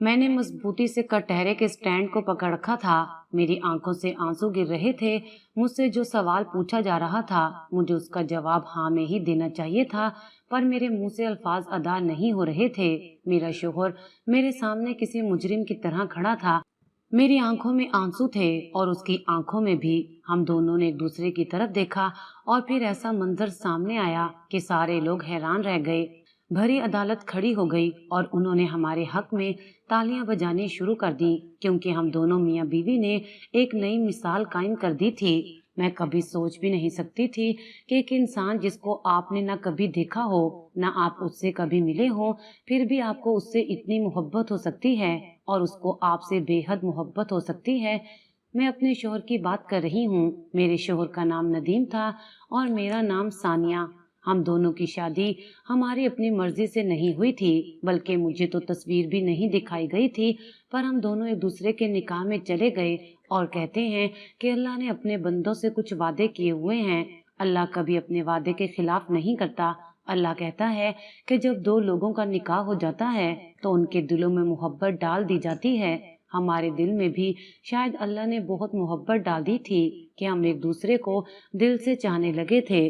मैंने मजबूती से कटहरे के स्टैंड को पकड़ रखा था। मेरी आंखों से आंसू गिर रहे थे। मुझसे जो सवाल पूछा जा रहा था, मुझे उसका जवाब हाँ में ही देना चाहिए था, पर मेरे मुंह से अल्फाज अदा नहीं हो रहे थे। मेरा शोहर मेरे सामने किसी मुजरिम की तरह खड़ा था। मेरी आंखों में आंसू थे और उसकी आंखों में भी। हम दोनों ने एक दूसरे की तरफ देखा और फिर ऐसा मंजर सामने आया कि सारे लोग हैरान रह गए। भरी अदालत खड़ी हो गई और उन्होंने हमारे हक में तालियां बजानी शुरू कर दी, क्योंकि हम दोनों मियां बीवी ने एक नई मिसाल कायम कर दी थी। मैं कभी सोच भी नहीं सकती थी कि एक इंसान जिसको आपने ना कभी देखा हो, ना आप उससे कभी मिले हो, फिर भी आपको उससे इतनी मोहब्बत हो सकती है और उसको आपसे बेहद मोहब्बत हो सकती है। मैं अपने शोहर की बात कर रही हूँ। मेरे शोहर का नाम नदीम था और मेरा नाम सानिया। हम दोनों की शादी हमारी अपनी मर्जी से नहीं हुई थी, बल्कि मुझे तो तस्वीर भी नहीं दिखाई गई थी, पर हम दोनों एक दूसरे के निकाह में चले गए। और कहते हैं कि अल्लाह ने अपने बंदों से कुछ वादे किए हुए हैं। अल्लाह कभी अपने वादे के खिलाफ नहीं करता। अल्लाह कहता है कि जब दो लोगों का निकाह हो जाता है तो उनके दिलों में मोहब्बत डाल दी जाती है। हमारे दिल में भी शायद अल्लाह ने बहुत मोहब्बत डाल दी थी कि हम एक दूसरे को दिल से चाहने लगे थे।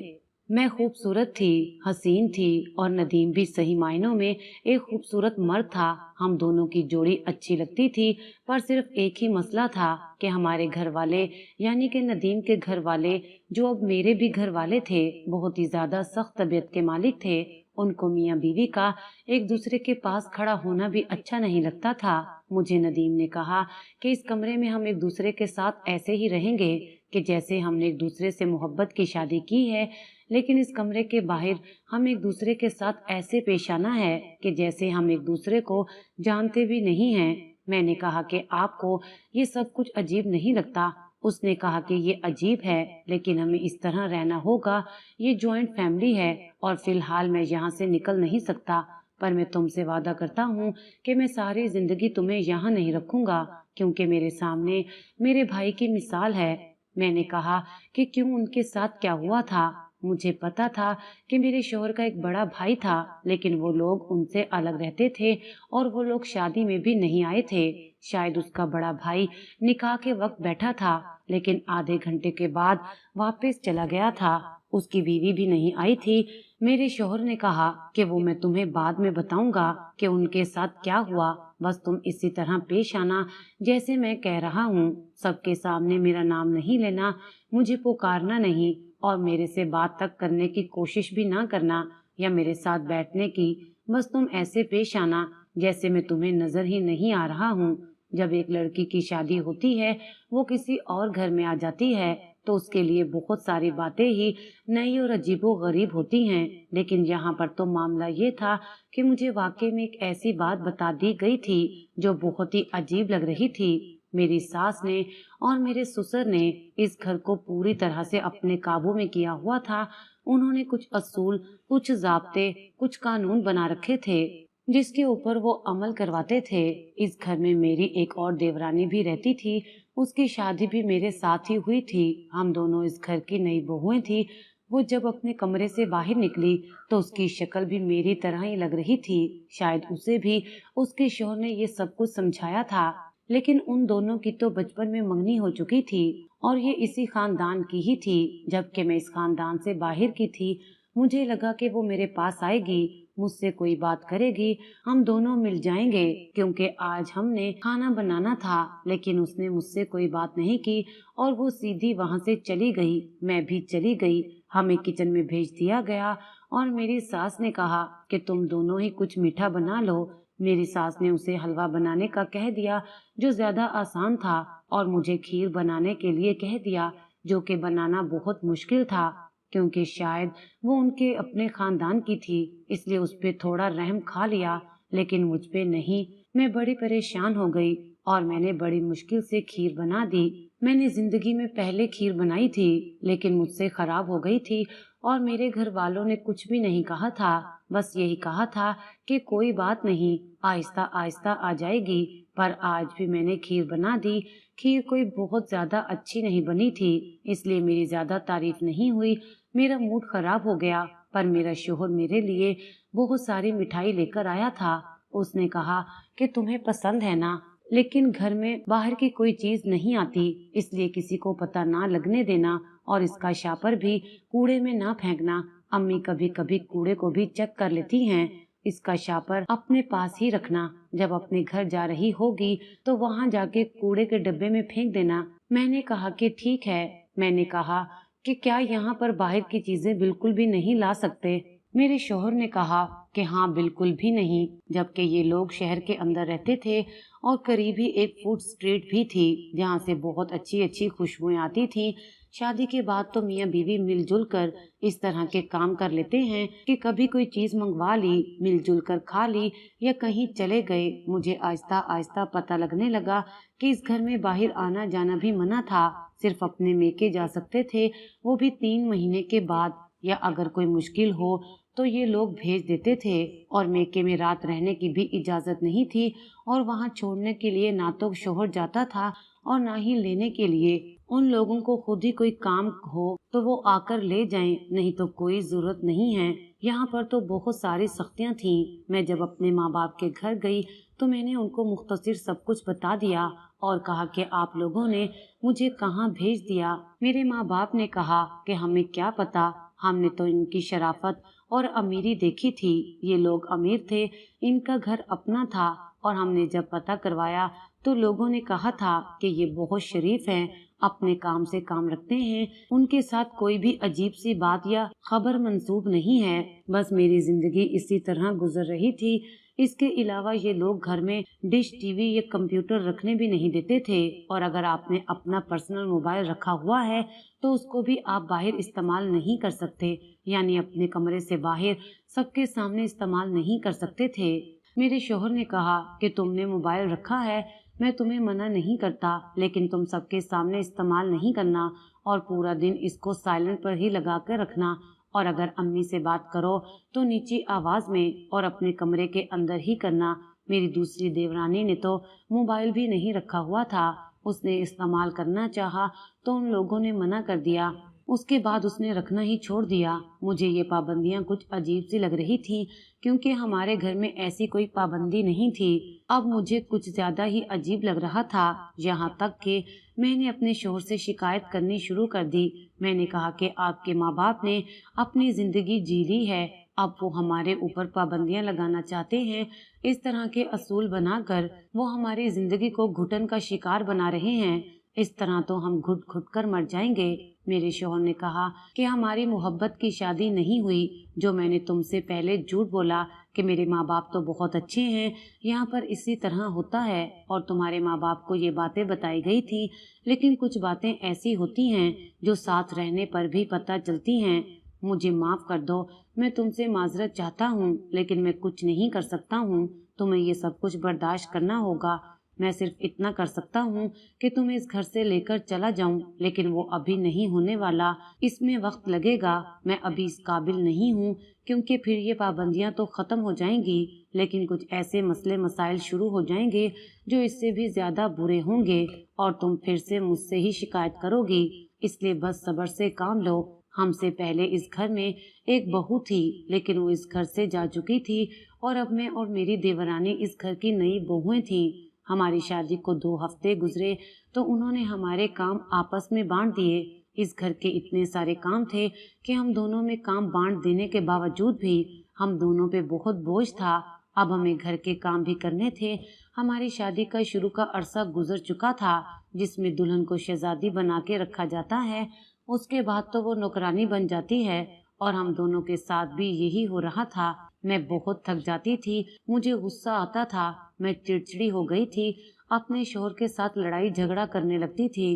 मैं खूबसूरत थी, हसीन थी और नदीम भी सही मायनों में एक खूबसूरत मर्द था। हम दोनों की जोड़ी अच्छी लगती थी, पर सिर्फ एक ही मसला था कि हमारे घर वाले, यानी कि नदीम के घर वाले, जो अब मेरे भी घर वाले थे, बहुत ही ज्यादा सख्त तबीयत के मालिक थे। उनको मियाँ बीवी का एक दूसरे के पास खड़ा होना भी अच्छा नहीं लगता था। मुझे नदीम ने कहा कि इस कमरे में हम एक दूसरे के साथ ऐसे ही रहेंगे कि जैसे हमने एक दूसरे से मोहब्बत की शादी की है, लेकिन इस कमरे के बाहर हम एक दूसरे के साथ ऐसे पेश आना है कि जैसे हम एक दूसरे को जानते भी नहीं हैं। मैंने कहा कि आपको ये सब कुछ अजीब नहीं लगता? उसने कहा कि ये अजीब है, लेकिन हमें इस तरह रहना होगा। ये जॉइंट फैमिली है और फिलहाल मैं यहाँ से निकल नहीं सकता, पर मैं तुमसे वादा करता हूँ कि मैं सारी जिंदगी तुम्हें यहाँ नहीं रखूंगा, क्योंकि मेरे सामने मेरे भाई की मिसाल है। मैंने कहा कि क्यों, उनके साथ क्या हुआ था? मुझे पता था कि मेरे शोहर का एक बड़ा भाई था, लेकिन वो लोग उनसे अलग रहते थे और वो लोग शादी में भी नहीं आए थे। शायद उसका बड़ा भाई निकाह के वक्त बैठा था, लेकिन आधे घंटे के बाद वापस चला गया था। उसकी बीवी भी नहीं आई थी। मेरे शोहर ने कहा कि वो मैं तुम्हें बाद में बताऊंगा कि उनके साथ क्या हुआ। बस तुम इसी तरह पेश आना जैसे मैं कह रहा हूँ। सबके सामने मेरा नाम नहीं लेना, मुझे पुकारना नहीं और मेरे से बात तक करने की कोशिश भी ना करना या मेरे साथ बैठने की। बस तुम ऐसे पेश आना जैसे मैं तुम्हें नजर ही नहीं आ रहा हूँ। जब एक लड़की की शादी होती है, वो किसी और घर में आ जाती है, तो उसके लिए बहुत सारी बातें ही नई और अजीबो गरीब होती हैं। लेकिन यहाँ पर तो मामला ये था कि मुझे वाकई में एक ऐसी बात बता दी गई थी जो बहुत ही अजीब लग रही थी। मेरी सास ने और मेरे ससुर ने इस घर को पूरी तरह से अपने काबू में किया हुआ था। उन्होंने कुछ असूल, कुछ ज़ाब्ते, कुछ कानून बना रखे थे जिसके ऊपर वो अमल करवाते थे। इस घर में मेरी एक और देवरानी भी रहती थी। उसकी शादी भी मेरे साथ ही हुई थी। हम दोनों इस घर की नई बहुएं थी। वो जब अपने कमरे से बाहर निकली तो उसकी शक्ल भी मेरी तरह ही लग रही थी। शायद उसे भी उसके शौहर ने ये सब कुछ समझाया था, लेकिन उन दोनों की तो बचपन में मंगनी हो चुकी थी और ये इसी खानदान की ही थी, जबकि मैं इस खानदान से बाहर की थी। मुझे लगा कि वो मेरे पास आएगी, मुझसे कोई बात करेगी, हम दोनों मिल जाएंगे, क्योंकि आज हमने खाना बनाना था। लेकिन उसने मुझसे कोई बात नहीं की और वो सीधी वहां से चली गई। मैं भी चली गई। हमें किचन में भेज दिया गया और मेरी सास ने कहा कि तुम दोनों ही कुछ मीठा बना लो। मेरी सास ने उसे हलवा बनाने का कह दिया, जो ज्यादा आसान था, और मुझे खीर बनाने के लिए कह दिया, जो कि बनाना बहुत मुश्किल था, क्योंकि शायद वो उनके अपने खानदान की थी, इसलिए उस पे थोड़ा रहम खा लिया, लेकिन मुझ पे नहीं। मैं बड़ी परेशान हो गई और मैंने बड़ी मुश्किल से खीर बना दी। मैंने जिंदगी में पहले खीर बनाई थी, लेकिन मुझसे खराब हो गई थी और मेरे घर वालों ने कुछ भी नहीं कहा था। बस यही कहा था कि कोई बात नहीं, आहिस्ता आहिस्ता आ जाएगी। पर आज भी मैंने खीर बना दी। खीर कोई बहुत ज्यादा अच्छी नहीं बनी थी, इसलिए मेरी ज्यादा तारीफ नहीं हुई। मेरा मूड खराब हो गया, पर मेरा शोहर मेरे लिए बहुत सारी मिठाई लेकर आया था। उसने कहा कि तुम्हें पसंद है ना, लेकिन घर में बाहर की कोई चीज नहीं आती, इसलिए किसी को पता ना लगने देना, और इसका शापर भी कूड़े में ना फेंकना। अम्मी कभी कभी कूड़े को भी चेक कर लेती हैं। इसका शापर अपने पास ही रखना। जब अपने घर जा रही होगी तो वहाँ जाके कूड़े के डब्बे में फेंक देना। मैंने कहा कि ठीक है। मैंने कहा कि क्या यहाँ पर बाहर की चीजें बिल्कुल भी नहीं ला सकते? मेरे शौहर ने कहा कि हाँ, बिल्कुल भी नहीं, जबकि ये लोग शहर के अंदर रहते थे और करीब ही एक फूड स्ट्रीट भी थी जहाँ से बहुत अच्छी अच्छी खुशबुएं आती थी। शादी के बाद तो मियाँ बीवी मिलजुल कर इस तरह के काम कर लेते हैं कि कभी कोई चीज मंगवा ली, मिलजुल कर खा ली या कहीं चले गए। मुझे आहिस्ता आहिस्ता पता लगने लगा कि इस घर में बाहर आना जाना भी मना था। सिर्फ अपने मेके जा सकते थे, वो भी 3 महीने के बाद, या अगर कोई मुश्किल हो तो ये लोग भेज देते थे। और मेके में रात रहने की भी इजाजत नहीं थी, और वहाँ छोड़ने के लिए ना तो शोहर जाता था और ना ही लेने के लिए। उन लोगों को खुद ही कोई काम हो तो वो आकर ले जाएं, नहीं तो कोई जरूरत नहीं है। यहाँ पर तो बहुत सारी सख्तियाँ थीं। मैं जब अपने माँ बाप के घर गई तो मैंने उनको मुख्तसर सब कुछ बता दिया और कहा कि आप लोगों ने मुझे कहाँ भेज दिया। मेरे माँ बाप ने कहा कि हमें क्या पता, हमने तो इनकी शराफत और अमीरी देखी थी। ये लोग अमीर थे, इनका घर अपना था, और हमने जब पता करवाया तो लोगों ने कहा था कि ये बहुत शरीफ हैं, अपने काम से काम रखते हैं, उनके साथ कोई भी अजीब सी बात या खबर मंसूब नहीं है। बस मेरी जिंदगी इसी तरह गुजर रही थी। इसके अलावा ये लोग घर में डिश, टीवी या कंप्यूटर रखने भी नहीं देते थे, और अगर आपने अपना पर्सनल मोबाइल रखा हुआ है तो उसको भी आप बाहर इस्तेमाल नहीं कर सकते, यानी अपने कमरे से बाहर सबके सामने इस्तेमाल नहीं कर सकते थे। मेरे शौहर ने कहा कि तुमने मोबाइल रखा है, मैं तुम्हें मना नहीं करता, लेकिन तुम सबके सामने इस्तेमाल नहीं करना और पूरा दिन इसको साइलेंट पर ही लगा कर रखना, और अगर अम्मी से बात करो तो नीची आवाज में और अपने कमरे के अंदर ही करना। मेरी दूसरी देवरानी ने तो मोबाइल भी नहीं रखा हुआ था। उसने इस्तेमाल करना चाहा तो उन लोगों ने मना कर दिया। उसके बाद उसने रखना ही छोड़ दिया। मुझे ये पाबंदियां कुछ अजीब सी लग रही थी, क्योंकि हमारे घर में ऐसी कोई पाबंदी नहीं थी। अब मुझे कुछ ज्यादा ही अजीब लग रहा था, यहाँ तक कि मैंने अपने शोहर से शिकायत करनी शुरू कर दी। मैंने कहा कि आपके माँ बाप ने अपनी जिंदगी जी ली है, अब वो हमारे ऊपर पाबंदियां लगाना चाहते हैं। इस तरह के असूल बनाकर वो हमारी जिंदगी को घुटन का शिकार बना रहे हैं। इस तरह तो हम घुट घुट कर मर जाएंगे। मेरे शौहर ने कहा कि हमारी मोहब्बत की शादी नहीं हुई। जो मैंने तुमसे पहले झूठ बोला कि मेरे माँ बाप तो बहुत अच्छे हैं, यहाँ पर इसी तरह होता है, और तुम्हारे माँ बाप को ये बातें बताई गई थी, लेकिन कुछ बातें ऐसी होती हैं जो साथ रहने पर भी पता चलती हैं। मुझे माफ कर दो, मैं तुमसे माजरत चाहता हूँ, लेकिन मैं कुछ नहीं कर सकता हूँ। तुम्हें ये सब कुछ बर्दाश्त करना होगा। मैं सिर्फ इतना कर सकता हूँ कि तुम्हें इस घर से लेकर चला जाऊं, लेकिन वो अभी नहीं होने वाला, इसमें वक्त लगेगा। मैं अभी इस काबिल नहीं हूँ, क्योंकि फिर ये पाबंदियां तो खत्म हो जाएंगी, लेकिन कुछ ऐसे मसले मसाइल शुरू हो जाएंगे जो इससे भी ज्यादा बुरे होंगे, और तुम फिर से मुझसे ही शिकायत करोगी। इसलिए बस सब्र से काम लो। हमसे पहले इस घर में एक बहू थी, लेकिन वो इस घर से जा चुकी थी, और अब मैं और मेरी देवरानी इस घर की नई बहुएं थी। हमारी शादी को 2 हफ्ते गुजरे तो उन्होंने हमारे काम आपस में बांट दिए। इस घर के इतने सारे काम थे कि हम दोनों में काम बांट देने के बावजूद भी हम दोनों पे बहुत बोझ था। अब हमें घर के काम भी करने थे। हमारी शादी का शुरू का अरसा गुजर चुका था, जिसमें दुल्हन को शहजादी बना के रखा जाता है, उसके बाद तो वो नौकरानी बन जाती है, और हम दोनों के साथ भी यही हो रहा था। मैं बहुत थक जाती थी, मुझे गुस्सा आता था, मैं चिड़चिड़ी हो गई थी, अपने शोहर के साथ लड़ाई झगड़ा करने लगती थी।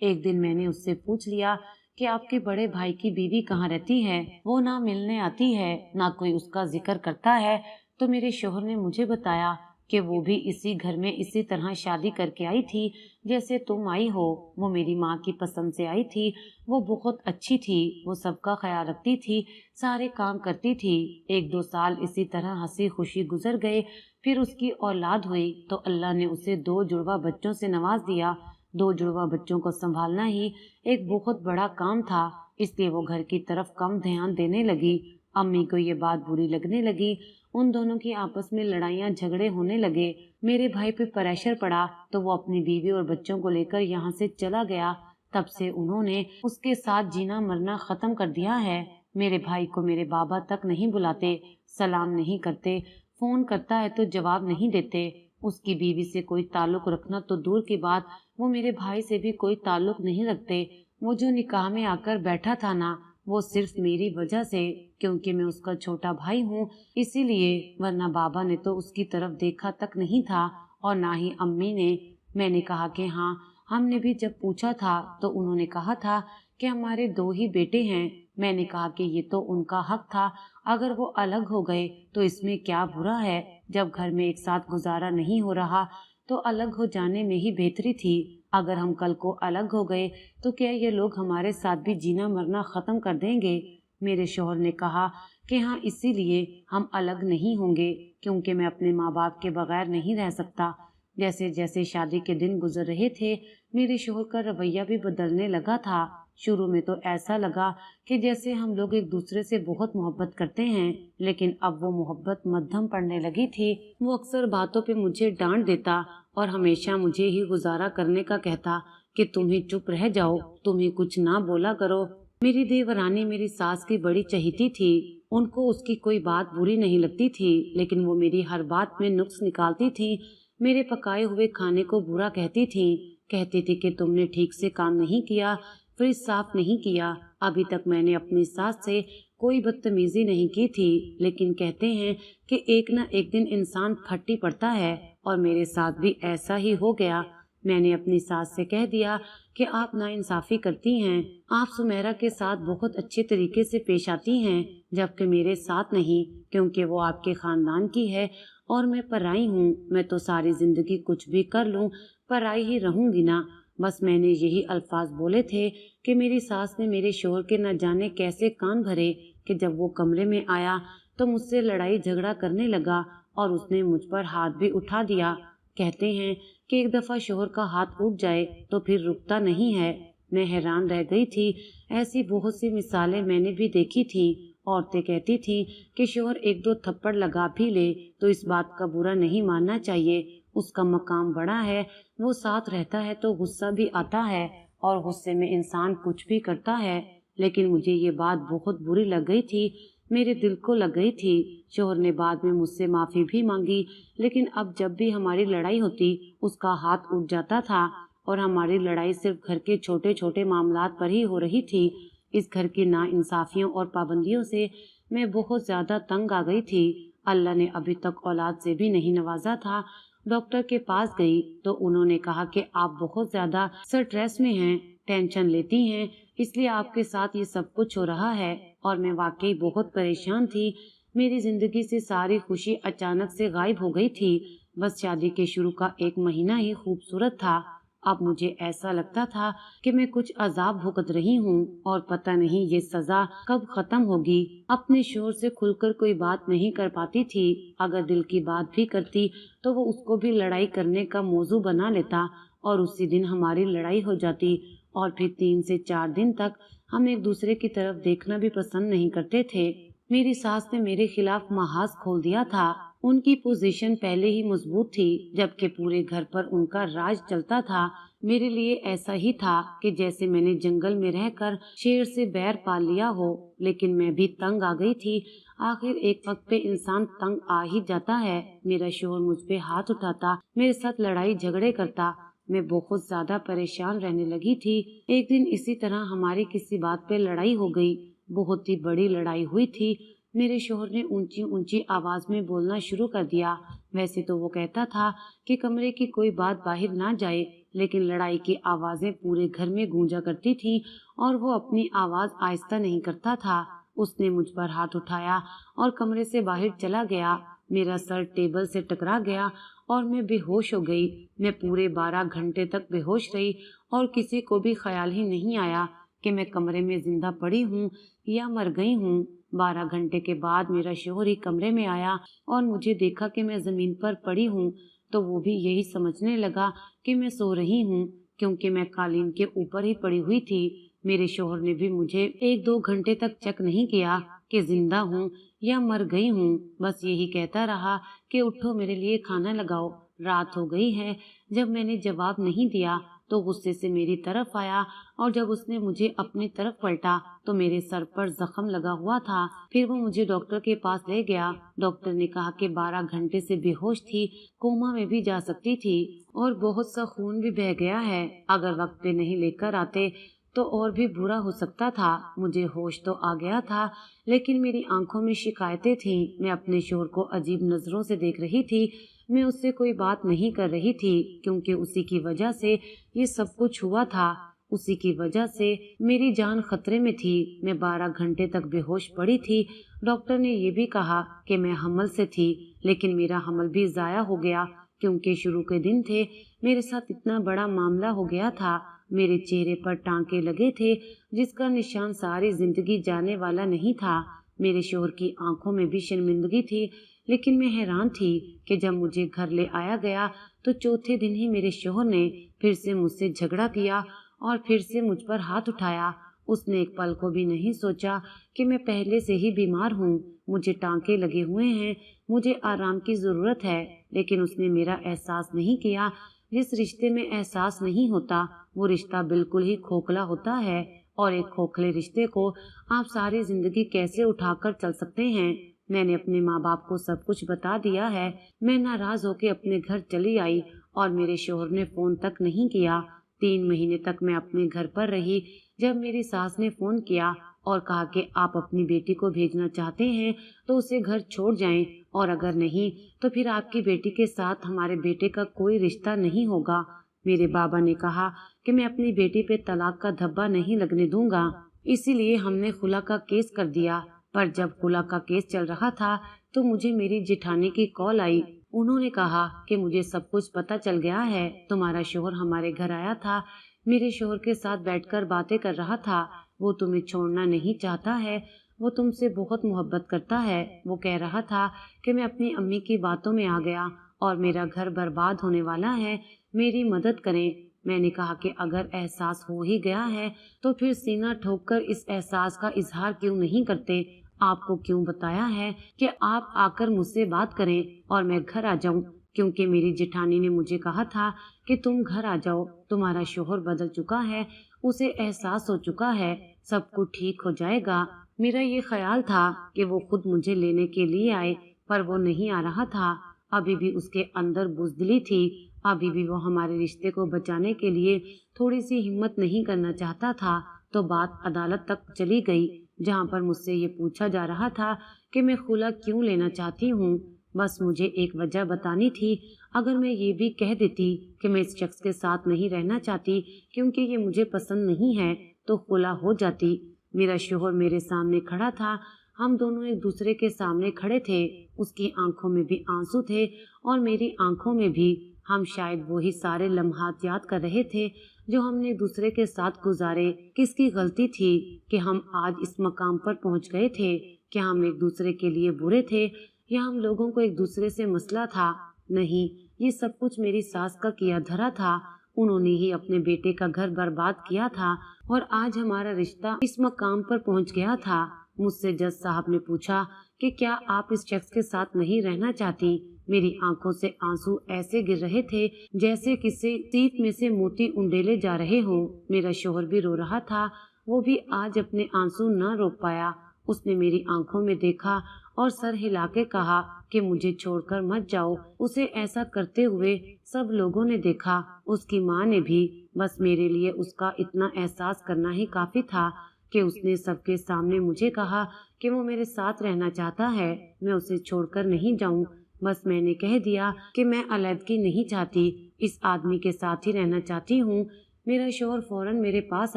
एक दिन मैंने उससे पूछ लिया कि आपके बड़े भाई की बीवी कहाँ रहती है, वो ना मिलने आती है ना कोई उसका जिक्र करता है। तो मेरे शोहर ने मुझे बताया कि वो भी इसी घर में इसी तरह शादी करके आई थी जैसे तुम आई हो। वो मेरी माँ की पसंद से आई थी। वो बहुत अच्छी थी, वो सबका ख्याल रखती थी, सारे काम करती थी। 1-2 साल इसी तरह हंसी खुशी गुजर गए। फिर उसकी औलाद हुई तो अल्लाह ने उसे 2 जुड़वा बच्चों से नवाज दिया। 2 जुड़वा बच्चों को संभालना ही एक बहुत बड़ा काम था, इसलिए वो घर की तरफ कम ध्यान देने लगी। अम्मी को ये बात बुरी लगने लगी। उन दोनों की आपस में लड़ाइयाँ झगड़े होने लगे। मेरे भाई पे प्रेशर पड़ा तो वो अपनी बीवी और बच्चों को लेकर यहाँ से चला गया। तब से उन्होंने उसके साथ जीना मरना खत्म कर दिया है। मेरे भाई को मेरे बाबा तक नहीं बुलाते, सलाम नहीं करते, फोन करता है तो जवाब नहीं देते। उसकी बीवी से कोई ताल्लुक रखना तो दूर की बात, वो मेरे भाई से भी कोई ताल्लुक नहीं रखते। वो जो निकाह में आकर बैठा था ना, वो सिर्फ मेरी वजह से, क्योंकि मैं उसका छोटा भाई हूँ इसीलिए, वरना बाबा ने तो उसकी तरफ देखा तक नहीं था और ना ही अम्मी ने। मैंने कहा कि हाँ, हमने भी जब पूछा था तो उन्होंने कहा था कि हमारे 2 ही बेटे हैं। मैंने कहा कि ये तो उनका हक था, अगर वो अलग हो गए तो इसमें क्या बुरा है। जब घर में एक साथ गुजारा नहीं हो रहा तो अलग हो जाने में ही बेहतरी थी। अगर हम कल को अलग हो गए तो क्या ये लोग हमारे साथ भी जीना मरना खत्म कर देंगे। मेरे शौहर ने कहा कि हाँ, इसीलिए हम अलग नहीं होंगे, क्योंकि मैं अपने माँ बाप के बगैर नहीं रह सकता। जैसे जैसे शादी के दिन गुजर रहे थे, मेरे शौहर का रवैया भी बदलने लगा था। शुरू में तो ऐसा लगा कि जैसे हम लोग एक दूसरे से बहुत मोहब्बत करते हैं, लेकिन अब वो मोहब्बत मध्यम पड़ने लगी थी। वो अक्सर बातों पे मुझे डांट देता और हमेशा मुझे ही गुजारा करने का कहता कि तुम ही चुप रह जाओ, तुम ही कुछ ना बोला करो। मेरी देवरानी मेरी सास की बड़ी चहेती थी। उनको उसकी कोई बात बुरी नहीं लगती थी, लेकिन वो मेरी हर बात में नुक्स निकालती थी। मेरे पकाए हुए खाने को बुरा कहती थी कि तुमने ठीक से काम नहीं किया, फ्रिज साफ नहीं किया। अभी तक मैंने अपनी सास से कोई बदतमीजी नहीं की थी, लेकिन कहते हैं कि एक न एक दिन इंसान फट्टी पड़ता है, और मेरे साथ भी ऐसा ही हो गया। मैंने अपनी सास से कह दिया कि आप नाइंसाफी करती हैं, आप सुमेरा के साथ बहुत अच्छे तरीके से पेश आती हैं, जबकि मेरे साथ नहीं, क्योंकि वो आपके खानदान की है और मैं पराई हूँ। मैं तो सारी जिंदगी कुछ भी कर लूँ, पराई ही रहूंगी ना। बस मैंने यही अल्फाज बोले थे कि मेरी सास ने मेरे शोहर के न जाने कैसे कान भरे कि जब वो कमरे में आया तो मुझसे लड़ाई झगड़ा करने लगा और उसने मुझ पर हाथ भी उठा दिया। कहते हैं कि एक दफा शोहर का हाथ उठ जाए तो फिर रुकता नहीं है। मैं हैरान रह गई थी। ऐसी बहुत सी मिसालें मैंने भी देखी थी। औरतें कहती थी कि शोहर 1-2 थप्पड़ लगा भी ले तो इस बात का बुरा नहीं मानना चाहिए, उसका मकाम बड़ा है, वो साथ रहता है तो गुस्सा भी आता है और गुस्से में इंसान कुछ भी करता है। लेकिन मुझे ये बात बहुत बुरी लग गई थी, मेरे दिल को लग गई थी। शोहर ने बाद में मुझसे माफी भी मांगी, लेकिन अब जब भी हमारी लड़ाई होती उसका हाथ उठ जाता था, और हमारी लड़ाई सिर्फ घर के छोटे छोटे मामलात पर ही हो रही थी। इस घर की नाइंसाफियों और पाबंदियों से मैं बहुत ज्यादा तंग आ गई थी। अल्लाह ने अभी तक औलाद से भी नहीं नवाजा था। डॉक्टर के पास गई तो उन्होंने कहा कि आप बहुत ज्यादा स्ट्रेस में हैं, टेंशन लेती हैं, इसलिए आपके साथ ये सब कुछ हो रहा है। और मैं वाकई बहुत परेशान थी। मेरी जिंदगी से सारी खुशी अचानक से गायब हो गई थी। बस शादी के शुरू का 1 महीना ही खूबसूरत था। अब मुझे ऐसा लगता था कि मैं कुछ अजाब भुगत रही हूँ और पता नहीं ये सजा कब खत्म होगी। अपने शोहर से खुलकर कोई बात नहीं कर पाती थी। अगर दिल की बात भी करती तो वो उसको भी लड़ाई करने का मौजू बना लेता और उसी दिन हमारी लड़ाई हो जाती, और फिर 3 से 4 दिन तक हम एक दूसरे की तरफ देखना भी पसंद नहीं करते थे। मेरी सास ने मेरे खिलाफ महाज खोल दिया था। उनकी पोजीशन पहले ही मजबूत थी, जबकि पूरे घर पर उनका राज चलता था। मेरे लिए ऐसा ही था कि जैसे मैंने जंगल में रहकर शेर से बैर पाल लिया हो। लेकिन मैं भी तंग आ गई थी। आखिर एक वक्त पे इंसान तंग आ ही जाता है। मेरा शोहर मुझ पे हाथ उठाता, मेरे साथ लड़ाई झगड़े करता। मैं बहुत ज्यादा परेशान रहने लगी थी। एक दिन इसी तरह हमारी किसी बात पे लड़ाई हो गई। बहुत ही बड़ी लड़ाई हुई थी। मेरे शोहर ने ऊंची ऊंची आवाज में बोलना शुरू कर दिया। वैसे तो वो कहता था कि कमरे की कोई बात बाहर ना जाए, लेकिन लड़ाई की आवाजें पूरे घर में गूंजा करती थी और वो अपनी आवाज आहिस्ता नहीं करता था। उसने मुझ पर हाथ उठाया और कमरे से बाहर चला गया। मेरा सर टेबल से टकरा गया और मैं बेहोश हो गई। मैं पूरे 12 घंटे तक बेहोश रही और किसी को भी ख्याल ही नहीं आया कि मैं कमरे में जिंदा पड़ी हूँ या मर गई हूँ। 12 घंटे के बाद मेरा शोहर ही कमरे में आया और मुझे देखा कि मैं जमीन पर पड़ी हूँ, तो वो भी यही समझने लगा कि मैं सो रही हूँ, क्योंकि मैं कालीन के ऊपर ही पड़ी हुई थी। मेरे शोहर ने भी मुझे 1-2 घंटे तक चेक नहीं किया। कि जिंदा हूँ या मर गई हूँ। बस यही कहता रहा कि उठो, मेरे लिए खाना लगाओ, रात हो गई है। जब मैंने जवाब नहीं दिया तो गुस्से से मेरी तरफ आया, और जब उसने मुझे अपनी तरफ पलटा तो मेरे सर पर जख्म लगा हुआ था। फिर वो मुझे डॉक्टर के पास ले गया। डॉक्टर ने कहा कि 12 घंटे से बेहोश थी, कोमा में भी जा सकती थी और बहुत सा खून भी बह गया है। अगर वक्त पे नहीं लेकर आते तो और भी बुरा हो सकता था। मुझे होश तो आ गया था, लेकिन मेरी आंखों में शिकायतें थीं। मैं अपने शोहर को अजीब नजरों से देख रही थी। मैं उससे कोई बात नहीं कर रही थी, क्योंकि उसी की वजह से ये सब कुछ हुआ था। उसी की वजह से मेरी जान खतरे में थी। मैं 12 घंटे तक बेहोश पड़ी थी। डॉक्टर ने ये भी कहा कि मैं हमल से थी, लेकिन मेरा हमल भी जाया हो गया, क्योंकि शुरू के दिन थे। मेरे साथ इतना बड़ा मामला हो गया था। मेरे चेहरे पर टांके लगे थे, जिसका निशान सारी जिंदगी जाने वाला नहीं था। मेरे शोहर की आंखों में भी शर्मिंदगी थी, लेकिन मैं हैरान थी कि जब मुझे घर ले आया गया तो चौथे दिन ही मेरे शोहर ने फिर से मुझसे झगड़ा किया और फिर से मुझ पर हाथ उठाया। उसने एक पल को भी नहीं सोचा कि मैं पहले से ही बीमार हूँ, मुझे टांके लगे हुए हैं, मुझे आराम की जरूरत है। लेकिन उसने मेरा एहसास नहीं किया। जिस रिश्ते में एहसास नहीं होता वो रिश्ता बिल्कुल ही खोखला होता है, और एक खोखले रिश्ते को आप सारी जिंदगी कैसे उठाकर चल सकते हैं। मैंने अपने माँ बाप को सब कुछ बता दिया है। मैं नाराज होकर अपने घर चली आई और मेरे शोहर ने फोन तक नहीं किया। 3 महीने तक मैं अपने घर पर रही। जब मेरी सास ने फोन किया और कहा कि आप अपनी बेटी को भेजना चाहते हैं तो उसे घर छोड़ जाएं, और अगर नहीं तो फिर आपकी बेटी के साथ हमारे बेटे का कोई रिश्ता नहीं होगा। मेरे बाबा ने कहा कि मैं अपनी बेटी पे तलाक का धब्बा नहीं लगने दूंगा, इसीलिए हमने खुला का केस कर दिया। पर जब खुला का केस चल रहा था तो मुझे मेरी जेठानी की कॉल आई। उन्होंने कहा कि मुझे सब कुछ पता चल गया है, तुम्हारा शोहर हमारे घर आया था, मेरे शोहर के साथ बैठकर बातें कर रहा था। वो तुम्हें छोड़ना नहीं चाहता है, वो तुमसे बहुत मोहब्बत करता है। वो कह रहा था कि मैं अपनी अम्मी की बातों में आ गया और मेरा घर बर्बाद होने वाला है, मेरी मदद करें। मैंने कहा कि अगर एहसास हो ही गया है तो फिर सीना ठोककर इस एहसास का इजहार क्यों नहीं करते। आपको क्यों बताया है कि आप आकर मुझसे बात करें और मैं घर आ जाऊं, क्योंकि मेरी जेठानी ने मुझे कहा था कि तुम घर आ जाओ, तुम्हारा शोहर बदल चुका है, उसे एहसास हो चुका है, सब कुछ ठीक हो जाएगा। मेरा ये ख्याल था कि वो खुद मुझे लेने के लिए आए, पर वो नहीं आ रहा था। अभी भी उसके अंदर बुज़दिली थी। अभी भी वो हमारे रिश्ते को बचाने के लिए थोड़ी सी हिम्मत नहीं करना चाहता था। तो बात अदालत तक चली गई, जहाँ पर मुझसे ये पूछा जा रहा था कि मैं खुला क्यों लेना चाहती हूँ। बस मुझे एक वजह बतानी थी। अगर मैं ये भी कह देती कि मैं इस शख्स के साथ नहीं रहना चाहती क्योंकि ये मुझे पसंद नहीं है, तो खुला हो जाती। मेरा शोहर मेरे सामने खड़ा था। हम दोनों एक दूसरे के सामने खड़े थे। उसकी आंखों में भी आंसू थे और मेरी आंखों में भी। हम शायद वही सारे लम्हात याद कर रहे थे जो हमने एक दूसरे के साथ गुजारे। किसकी गलती थी कि हम आज इस मकाम पर पहुंच गए थे? क्या हम एक दूसरे के लिए बुरे थे, या हम लोगों को एक दूसरे से मसला था? नहीं, ये सब कुछ मेरी सास का किया धरा था। उन्होंने ही अपने बेटे का घर बर्बाद किया था और आज हमारा रिश्ता इस मकाम पर पहुंच गया था। मुझसे जज साहब ने पूछा कि क्या आप इस शख्स के साथ नहीं रहना चाहती? मेरी आंखों से आंसू ऐसे गिर रहे थे जैसे किसी सीप में से मोती उंडेले जा रहे हों। मेरा शोहर भी रो रहा था। वो भी आज अपने आंसू न रोक पाया। उसने मेरी आंखों में देखा और सर हिला के कहा कि मुझे छोड़कर मत जाओ। उसे ऐसा करते हुए सब लोगों ने देखा, उसकी माँ ने भी। बस मेरे लिए उसका इतना एहसास करना ही काफी था कि उसने सबके सामने मुझे कहा कि वो मेरे साथ रहना चाहता है, मैं उसे छोड़कर नहीं जाऊं। बस मैंने कह दिया कि मैं अलैदगी नहीं चाहती, इस आदमी के साथ ही रहना चाहती हूँ। मेरा शोहर फौरन मेरे पास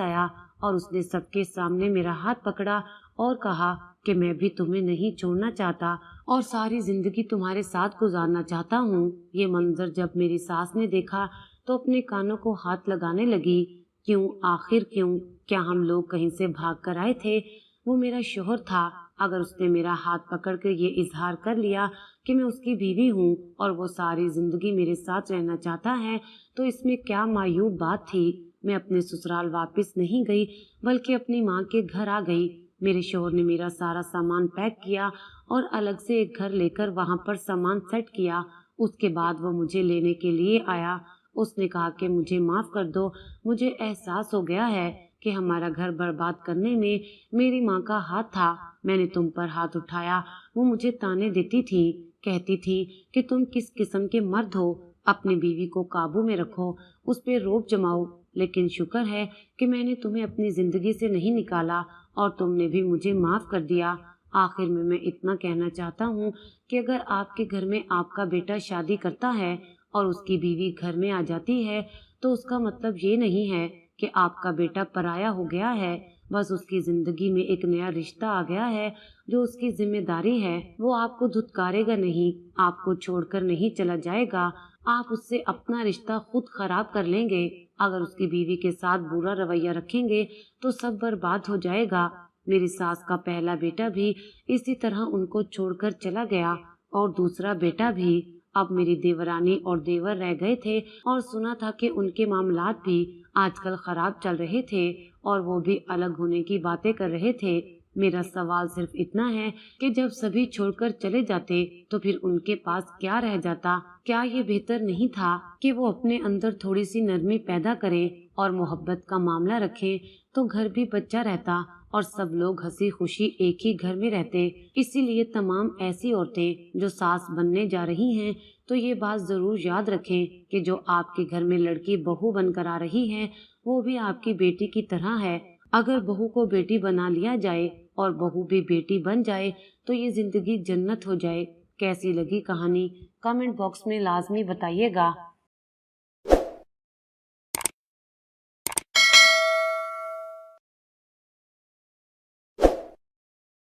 आया और उसने सबके सामने मेरा हाथ पकड़ा और कहा कि मैं भी तुम्हें नहीं छोड़ना चाहता और सारी जिंदगी तुम्हारे साथ गुजारना चाहता हूँ। ये मंजर जब मेरी सास ने देखा तो अपने कानों को हाथ लगाने लगी। क्यों, आखिर क्यों? क्या हम लोग कहीं से भाग कर आए थे? वो मेरा शोहर था। अगर उसने मेरा हाथ पकड़कर ये इजहार कर लिया कि मैं उसकी बीवी हूँ और वो सारी जिंदगी मेरे साथ रहना चाहता है, तो इसमें क्या मायूब बात थी? मैं अपने ससुराल वापस नहीं गई, बल्कि अपनी माँ के घर आ गई। मेरे शौहर ने मेरा सारा सामान पैक किया और अलग से एक घर लेकर वहां पर सामान सेट किया। उसके बाद वो मुझे लेने के लिए आया। उसने कहा कि मुझे माफ कर दो, मुझे एहसास हो गया है कि हमारा घर बर्बाद करने में मेरी माँ का हाथ था। मैंने तुम पर हाथ उठाया। वो मुझे ताने देती थी, कहती थी कि तुम किस किस्म के मर्द हो, अपनी बीवी को काबू में रखो, उस पे रोब जमाओ। लेकिन शुक्र है कि मैंने तुम्हें अपनी जिंदगी से नहीं निकाला और तुमने भी मुझे माफ कर दिया। आखिर में मैं इतना कहना चाहता हूँ कि अगर आपके घर में आपका बेटा शादी करता है और उसकी बीवी घर में आ जाती है तो उसका मतलब ये नहीं है कि आपका बेटा पराया हो गया है। बस उसकी जिंदगी में एक नया रिश्ता आ गया है जो उसकी जिम्मेदारी है। वो आपको धुतकारेगा नहीं, आपको छोड़कर नहीं चला जाएगा। आप उससे अपना रिश्ता खुद खराब कर लेंगे। अगर उसकी बीवी के साथ बुरा रवैया रखेंगे तो सब बर्बाद हो जाएगा। मेरी सास का पहला बेटा भी इसी तरह उनको छोड़कर चला गया और दूसरा बेटा भी। अब मेरी देवरानी और देवर रह गए थे और सुना था कि उनके मामलात भी आजकल खराब चल रहे थे और वो भी अलग होने की बातें कर रहे थे। मेरा सवाल सिर्फ इतना है कि जब सभी छोड़कर चले जाते तो फिर उनके पास क्या रह जाता? क्या ये बेहतर नहीं था कि वो अपने अंदर थोड़ी सी नरमी पैदा करें और मोहब्बत का मामला रखें तो घर भी बच्चा रहता और सब लोग हंसी खुशी एक ही घर में रहते। इसीलिए तमाम ऐसी औरतें जो सास बनने जा रही हैं तो ये बात जरूर याद रखें कि जो आपके घर में लड़की बहू बनकर आ रही है वो भी आपकी बेटी की तरह है। अगर बहू को बेटी बना लिया जाए और बहू भी बेटी बन जाए तो ये जिंदगी जन्नत हो जाए। कैसी लगी कहानी? कमेंट बॉक्स में लाजमी बताइएगा।